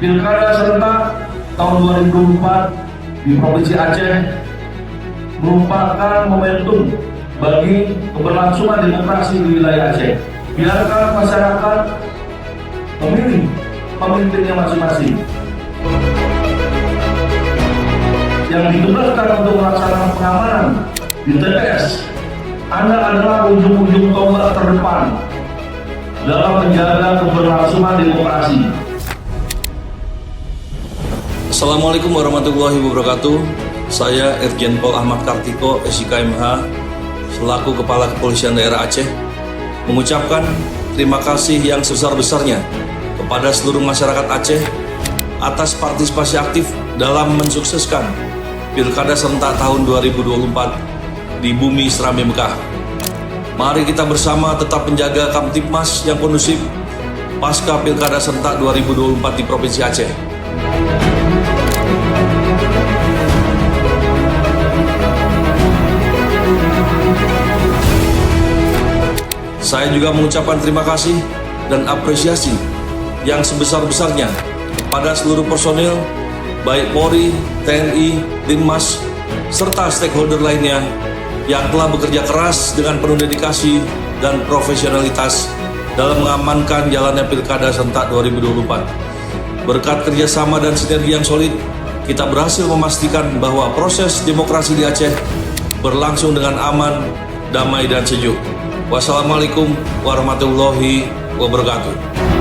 Pilkada serentak tahun 2024 di Provinsi Aceh merupakan momentum bagi keberlangsungan demokrasi di wilayah Aceh. Biarkan masyarakat memilih pemimpinnya masing-masing. Yang ditugaskan untuk melaksanakan pengamanan di TPS, Anda adalah ujung-ujung tombak terdepan dalam menjaga keberlangsungan demokrasi. Assalamualaikum warahmatullahi wabarakatuh. Saya Irjen Pol Ahmad Kartiko, SIK MH, selaku Kepala Kepolisian Daerah Aceh, mengucapkan terima kasih yang sebesar-besarnya kepada seluruh masyarakat Aceh atas partisipasi aktif dalam mensukseskan Pilkada serentak tahun 2024 di bumi Serambi Mekah. Mari kita bersama tetap menjaga Kamtipmas yang kondusif pasca Pilkada serentak 2024 di Provinsi Aceh. Saya juga mengucapkan terima kasih dan apresiasi yang sebesar-besarnya kepada seluruh personil, baik Polri, TNI, Dinmas, serta stakeholder lainnya yang telah bekerja keras dengan penuh dedikasi dan profesionalitas dalam mengamankan jalannya Pilkada serentak 2024. Berkat kerjasama dan sinergi yang solid, kita berhasil memastikan bahwa proses demokrasi di Aceh berlangsung dengan aman, damai, dan sejuk. Wassalamualaikum warahmatullahi wabarakatuh.